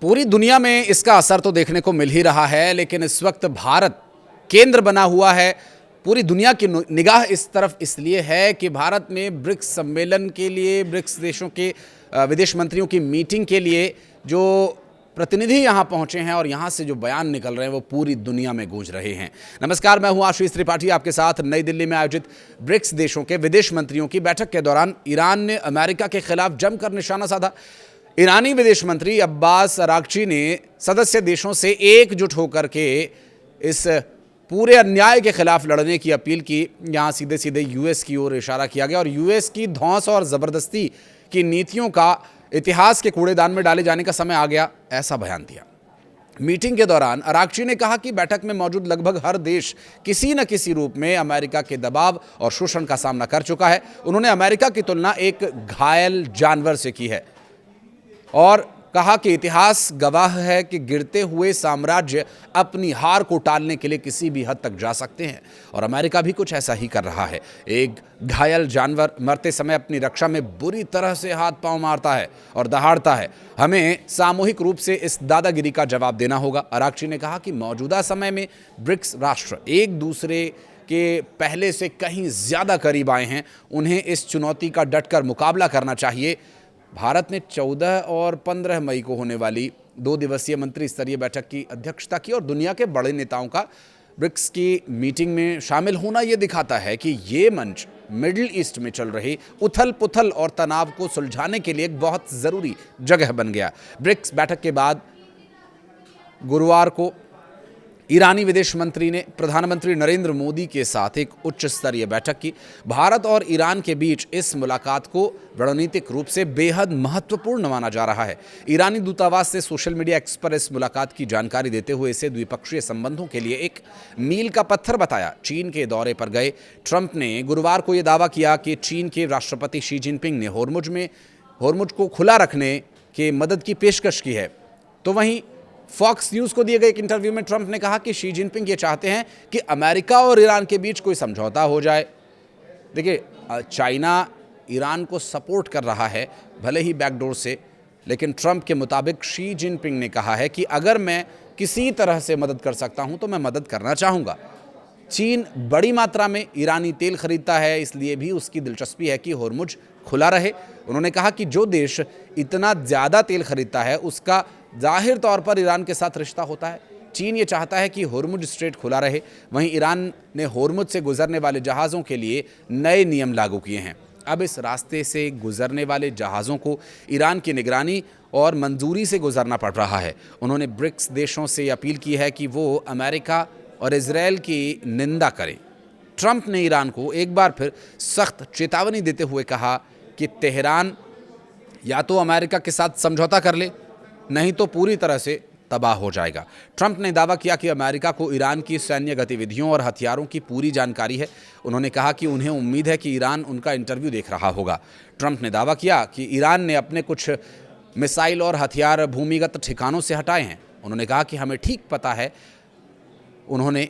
पूरी दुनिया में इसका असर तो देखने को मिल ही रहा है, लेकिन इस वक्त भारत केंद्र बना हुआ है। पूरी दुनिया की निगाह इस तरफ इसलिए है कि भारत में ब्रिक्स सम्मेलन के लिए, ब्रिक्स देशों के विदेश मंत्रियों की मीटिंग के लिए जो प्रतिनिधि यहाँ पहुँचे हैं और यहाँ से जो बयान निकल रहे हैं वो पूरी दुनिया में गूंज रहे हैं। नमस्कार, मैं हूँ आशीष त्रिपाठी, आपके साथ नई दिल्ली में आयोजित ब्रिक्स देशों के विदेश मंत्रियों की बैठक के दौरान ईरान ने अमेरिका के खिलाफ जमकर निशाना साधा। ईरानी विदेश मंत्री अब्बास अरागची ने सदस्य देशों से एकजुट होकर के इस पूरे अन्याय के खिलाफ लड़ने की अपील की। यहाँ सीधे सीधे यूएस की ओर इशारा किया गया और यूएस की धौंस और ज़बरदस्ती की नीतियों का इतिहास के कूड़ेदान में डाले जाने का समय आ गया, ऐसा बयान दिया। मीटिंग के दौरान अरागची ने कहा कि बैठक में मौजूद लगभग हर देश किसी न किसी रूप में अमेरिका के दबाव और शोषण का सामना कर चुका है। उन्होंने अमेरिका की तुलना एक घायल जानवर से की है और कहा कि इतिहास गवाह है कि गिरते हुए साम्राज्य अपनी हार को टालने के लिए किसी भी हद तक जा सकते हैं और अमेरिका भी कुछ ऐसा ही कर रहा है। एक घायल जानवर मरते समय अपनी रक्षा में बुरी तरह से हाथ पांव मारता है और दहाड़ता है। हमें सामूहिक रूप से इस दादागिरी का जवाब देना होगा। अरागची ने कहा कि मौजूदा समय में ब्रिक्स राष्ट्र एक दूसरे के पहले से कहीं ज़्यादा करीब आए हैं। उन्हें इस चुनौती का डटकर मुकाबला करना चाहिए। भारत ने 14 और 15 मई को होने वाली 2 दिवसीय मंत्री स्तरीय बैठक की अध्यक्षता की और दुनिया के बड़े नेताओं का ब्रिक्स की मीटिंग में शामिल होना ये दिखाता है कि ये मंच मिडिल ईस्ट में चल रही उथल पुथल और तनाव को सुलझाने के लिए एक बहुत ज़रूरी जगह बन गया। ब्रिक्स बैठक के बाद गुरुवार को ईरानी विदेश मंत्री ने प्रधानमंत्री नरेंद्र मोदी के साथ एक उच्च स्तरीय बैठक की। भारत और ईरान के बीच इस मुलाकात को रणनीतिक रूप से बेहद महत्वपूर्ण माना जा रहा है। ईरानी दूतावास से सोशल मीडिया एक्स पर इस मुलाकात की जानकारी देते हुए इसे द्विपक्षीय संबंधों के लिए एक मील का पत्थर बताया। चीन के दौरे पर गए ट्रंप ने गुरुवार को यह दावा किया कि चीन के राष्ट्रपति शी जिनपिंग ने होर्मुज को खुला रखने के मदद की पेशकश की है। तो वहीं फॉक्स न्यूज़ को दिए गए एक इंटरव्यू में ट्रंप ने कहा कि शी जिनपिंग ये चाहते हैं कि अमेरिका और ईरान के बीच कोई समझौता हो जाए। देखिए, चाइना ईरान को सपोर्ट कर रहा है, भले ही बैकडोर से, लेकिन ट्रंप के मुताबिक शी जिनपिंग ने कहा है कि अगर मैं किसी तरह से मदद कर सकता हूं तो मैं मदद करना चाहूँगा। चीन बड़ी मात्रा में ईरानी तेल खरीदता है, इसलिए भी उसकी दिलचस्पी है कि होर्मुज खुला रहे। उन्होंने कहा कि जो देश इतना ज़्यादा तेल खरीदता है उसका जाहिर तौर पर ईरान के साथ रिश्ता होता है। चीन ये चाहता है कि होर्मुज स्ट्रेट खुला रहे। वहीं ईरान ने होर्मुज से गुजरने वाले जहाज़ों के लिए नए नियम लागू किए हैं। अब इस रास्ते से गुजरने वाले जहाज़ों को ईरान की निगरानी और मंजूरी से गुजरना पड़ रहा है। उन्होंने ब्रिक्स देशों से अपील की है कि वो अमेरिका और इजरायल की निंदा करें। ट्रंप ने ईरान को एक बार फिर सख्त चेतावनी देते हुए कहा कि तेहरान या तो अमेरिका के साथ समझौता कर ले, नहीं तो पूरी तरह से तबाह हो जाएगा। ट्रंप ने दावा किया कि अमेरिका को ईरान की सैन्य गतिविधियों और हथियारों की पूरी जानकारी है। उन्होंने कहा कि उन्हें उम्मीद है कि ईरान उनका इंटरव्यू देख रहा होगा। ट्रंप ने दावा किया कि ईरान ने अपने कुछ मिसाइल और हथियार भूमिगत ठिकानों से हटाए हैं। उन्होंने कहा कि हमें ठीक पता है उन्होंने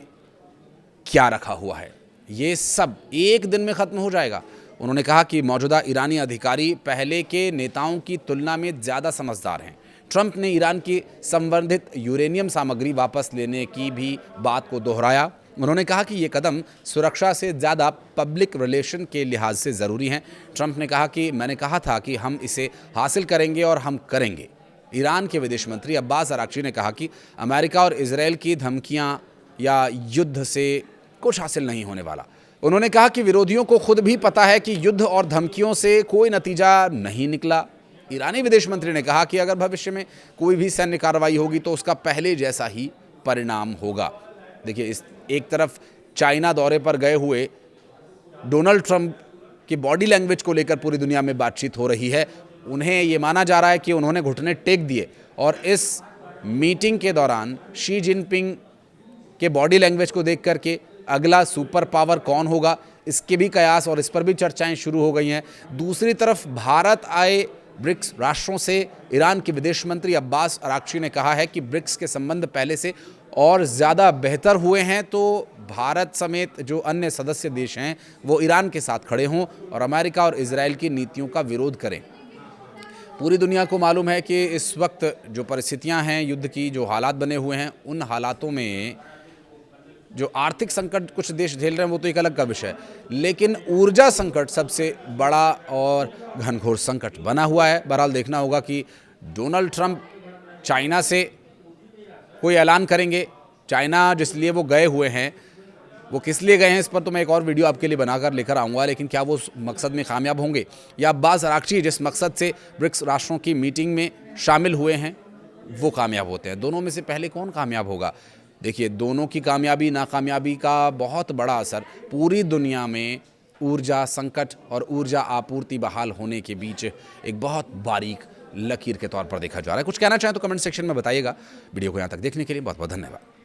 क्या रखा हुआ है, ये सब एक दिन में ख़त्म हो जाएगा। उन्होंने कहा कि मौजूदा ईरानी अधिकारी पहले के नेताओं की तुलना में ज़्यादा समझदार हैं। ट्रंप ने ईरान की संवर्धित यूरेनियम सामग्री वापस लेने की भी बात को दोहराया। उन्होंने कहा कि ये कदम सुरक्षा से ज़्यादा पब्लिक रिलेशन के लिहाज से ज़रूरी हैं। ट्रंप ने कहा कि मैंने कहा था कि हम इसे हासिल करेंगे और हम करेंगे। ईरान के विदेश मंत्री अब्बास अरागची ने कहा कि अमेरिका और इजरायल की धमकियां या युद्ध से कुछ हासिल नहीं होने वाला। उन्होंने कहा कि विरोधियों को खुद भी पता है कि युद्ध और धमकियों से कोई नतीजा नहीं निकला। ईरानी विदेश मंत्री ने कहा कि अगर भविष्य में कोई भी सैन्य कार्रवाई होगी तो उसका पहले जैसा ही परिणाम होगा। देखिए, इस एक तरफ चाइना दौरे पर गए हुए डोनाल्ड ट्रंप की बॉडी लैंग्वेज को लेकर पूरी दुनिया में बातचीत हो रही है। उन्हें ये माना जा रहा है कि उन्होंने घुटने टेक दिए और इस मीटिंग के दौरान शी जिनपिंग के बॉडी लैंग्वेज को देख करके अगला सुपर पावर कौन होगा, इसके भी कयास और इस पर भी चर्चाएं शुरू हो गई हैं। दूसरी तरफ भारत आए ब्रिक्स राष्ट्रों से ईरान के विदेश मंत्री अब्बास अरागची ने कहा है कि ब्रिक्स के संबंध पहले से और ज़्यादा बेहतर हुए हैं, तो भारत समेत जो अन्य सदस्य देश हैं वो ईरान के साथ खड़े हों और अमेरिका और इजरायल की नीतियों का विरोध करें। पूरी दुनिया को मालूम है कि इस वक्त जो परिस्थितियां हैं, युद्ध की जो हालात बने हुए हैं, उन हालातों में जो आर्थिक संकट कुछ देश झेल रहे हैं वो तो एक अलग का विषय है, लेकिन ऊर्जा संकट सबसे बड़ा और घनघोर संकट बना हुआ है। बहरहाल देखना होगा कि डोनाल्ड ट्रंप चाइना से कोई ऐलान करेंगे। चाइना जिस लिए वो गए हुए हैं, वो किस लिए गए हैं, इस पर तो मैं एक और वीडियो आपके लिए बनाकर लेकर आऊँगा, लेकिन क्या वो उस मकसद में कामयाब होंगे, या अब्बास अराक्ची जिस मकसद से ब्रिक्स राष्ट्रों की मीटिंग में शामिल हुए हैं वो कामयाब होते हैं। दोनों में से पहले कौन कामयाब होगा? देखिए, दोनों की कामयाबी नाकामयाबी का बहुत बड़ा असर पूरी दुनिया में ऊर्जा संकट और ऊर्जा आपूर्ति बहाल होने के बीच एक बहुत बारीक लकीर के तौर पर देखा जा रहा है। कुछ कहना चाहें तो कमेंट सेक्शन में बताइएगा। वीडियो को यहाँ तक देखने के लिए बहुत बहुत धन्यवाद।